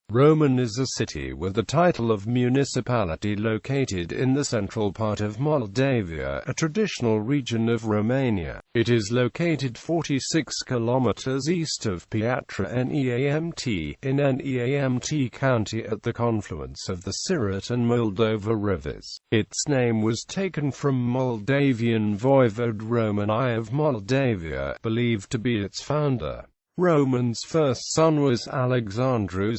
Roman is a city with the title of municipality located in the central part of Moldavia, a traditional region of Romania. It is located 46 kilometers east of Piatra Neamț, in Neamț County at the confluence of the Siret and Moldova rivers. Its name was taken from Moldavian Voivode Roman I of Moldavia, believed to be its founder. Roman's first son was Alexandru.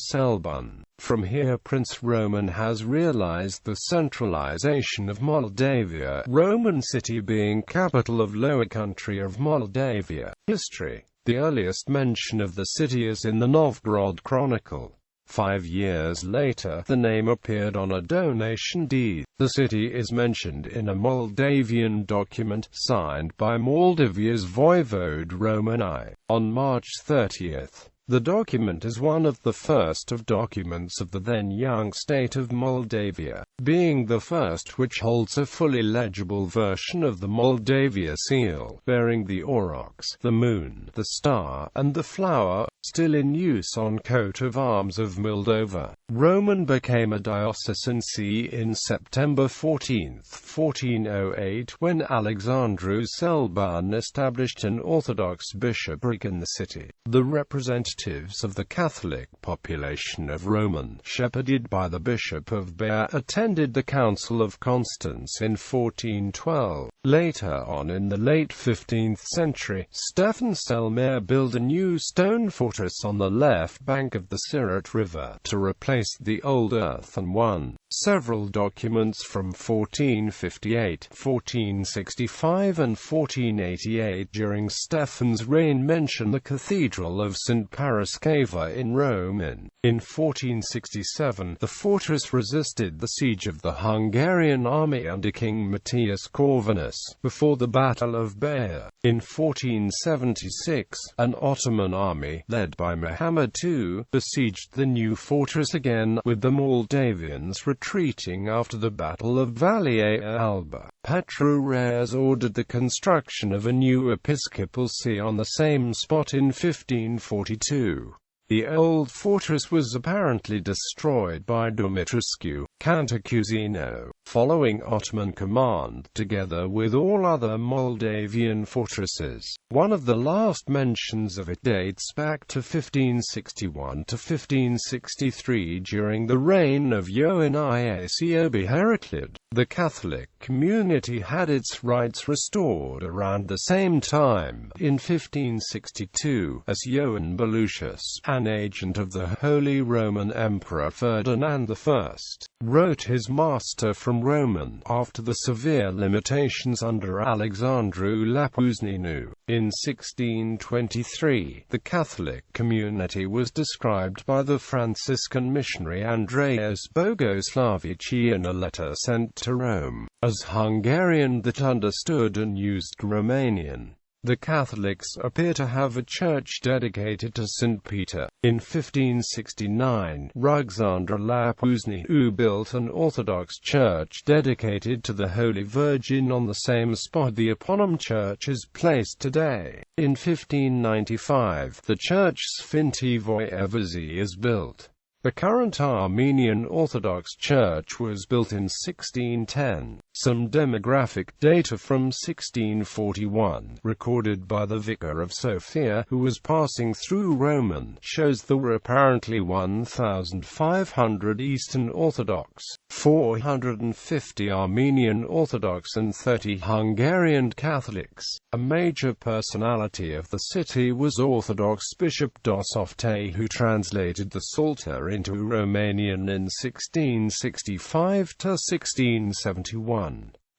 From here Prince Roman has realized the centralization of Moldavia, Roman city being capital of Lower Country of Moldavia. History. The earliest mention of the city is in the Novgorod Chronicle. 5 years later, the name appeared on a donation deed. The city is mentioned in a Moldavian document, signed by Moldavia's Voivode Roman I. On March 30th, the document is one of the first of documents of the then young state of Moldavia, being the first which holds a fully legible version of the Moldavia seal, bearing the aurochs, the moon, the star, and the flower, still in use on coat of arms of Moldova. Roman became a diocesan see in September 14, 1408, when Alexandru established an Orthodox bishopric in the city. The representatives of the Catholic population of Roman, shepherded by the Bishop of Bea, attended the Council of Constance in 1412. Later on in the late 15th century, Stefan Selmer built a new stone fortress on the left bank of the Siret River, to replace the old earthen one. Several documents from 1458, 1465 and 1488 during Stephen's reign mention the Cathedral of St. Parasceva in Rome. In 1467, the fortress resisted the siege of the Hungarian army under King Matthias Corvinus, before the Battle of Bea. In 1476, an Ottoman army, led by Muhammad II, besieged the new fortress again, with the Moldavians retreating after the Battle of Valea Alba. Petrarch ordered the construction of a new episcopal see on the same spot in 1542. The old fortress was apparently destroyed by Dumitrescu Cantacuzino, following Ottoman command, together with all other Moldavian fortresses. One of the last mentions of it dates back to 1561 to 1563 during the reign of Ioan Iacob Heraclid. The Catholic community had its rights restored around the same time, in 1562, as Ioan Belucius, an agent of the Holy Roman Emperor Ferdinand I, wrote his master from Roman, after the severe limitations under Alexandru Lapuzneanu. In 1623, the Catholic community was described by the Franciscan missionary Andreas Bogoslavici in a letter sent to Rome, as Hungarian that understood and used Romanian. The Catholics appear to have a church dedicated to St. Peter. In 1569, Alexandru Lapuzneanu built an Orthodox church dedicated to the Holy Virgin on the same spot the eponym church is placed today. In 1595, the church Sfinti Voievozi is built. The current Armenian Orthodox Church was built in 1610. Some demographic data from 1641, recorded by the vicar of Sofia, who was passing through Roman, shows there were apparently 1,500 Eastern Orthodox, 450 Armenian Orthodox and 30 Hungarian Catholics. A major personality of the city was Orthodox Bishop Dosofte, who translated the Psalter into Romanian in 1665 to 1671.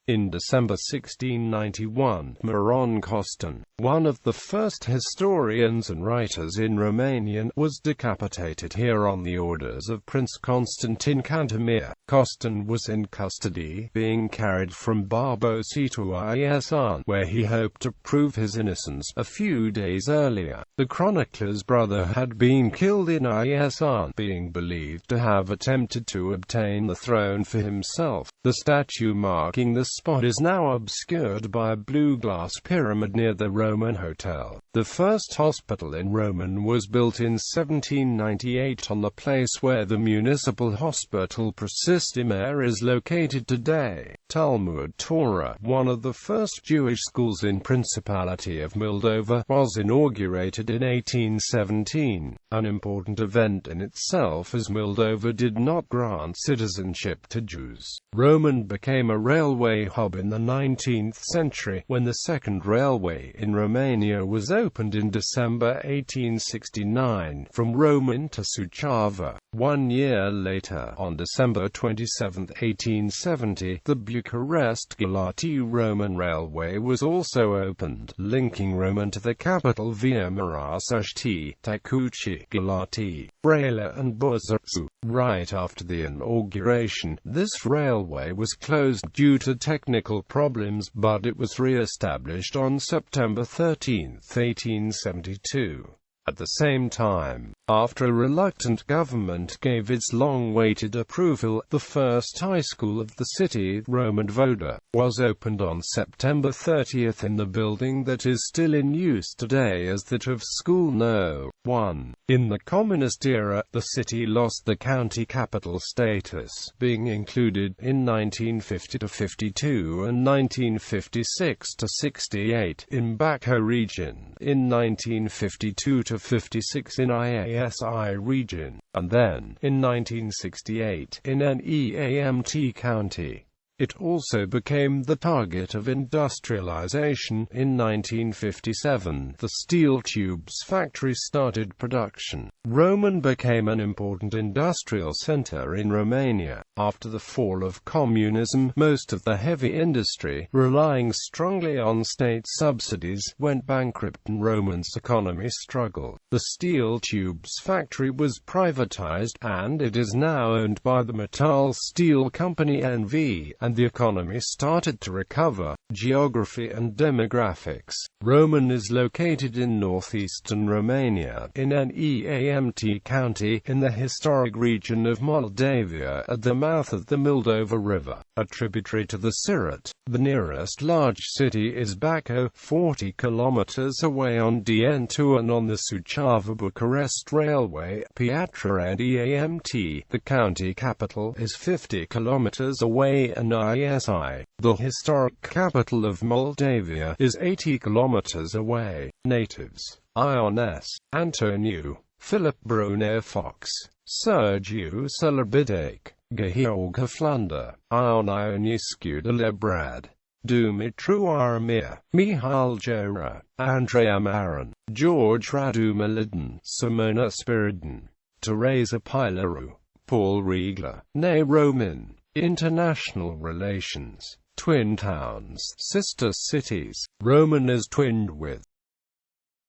In December 1691, Miron Costin, one of the first historians and writers in Romanian, was decapitated here on the orders of Prince Constantine Cantemir. Costin was in custody, being carried from Barbosi to Iasan, where he hoped to prove his innocence. A few days earlier, the chronicler's brother had been killed in Iasan, being believed to have attempted to obtain the throne for himself. The statue marking the spot is now obscured by a blue glass pyramid near the Roman Hotel. The first hospital in Roman was built in 1798 on the place where the municipal hospital Prasistimare is located today. Talmud Torah, one of the first Jewish schools in Principality of Moldova, was inaugurated in 1817, an important event in itself as Moldova did not grant citizenship to Jews. Roman became a railway hub in the 19th century, when the second railway in Romania was opened in December 1869, from Roman to Suceava. 1 year later, on December 27, 1870, the Bucharest-Galati Roman Railway was also opened, linking Roman to the capital via Maraș-St. Tecuci, Galati, Brăila and Buzău. Right after the inauguration, this railway was closed due to technical problems, but it was re-established on September 13, 1872. At the same time, after a reluctant government gave its long-awaited approval, the first high school of the city, Voivode, was opened on September 30 in the building that is still in use today as that of School No. 1. In the communist era, the city lost the county capital status, being included in 1950–52 and 1956–68 in Bacău region, in 1952–56 in IASI region, and then, in 1968, in Neamț County. It also became the target of industrialization. In 1957, the steel tubes factory started production. Roman became an important industrial center in Romania. After the fall of communism, most of the heavy industry, relying strongly on state subsidies, went bankrupt and Roman's economy struggled. The steel tubes factory was privatized, and it is now owned by the Metal Steel Company NV, and the economy started to recover. Geography and demographics. Roman is located in northeastern Romania, in Neamț County, in the historic region of Moldavia, at the mouth of the Moldova River, a tributary to the Siret. The nearest large city is Bacău, 40 kilometers away on DN2 and on the Suceava-Bucharest Railway. Piatra Neamț, the county capital, is 50 kilometers away, and ISI, the historic capital of Moldavia, is 80 kilometers away. Natives: Iones, Antoniu, Philip Brunner Fox, Sergiu Celebidec, Gheorghe Flander, Ion Ionescu de Lebrad, Dumitru Armia, Mihal Jura, Andrea Marin, George Radu Malidin, Simona Spiridon, Teresa Pilaru, Paul Riegler. Ne Roman. International relations. Twin towns, sister cities. Roman is twinned with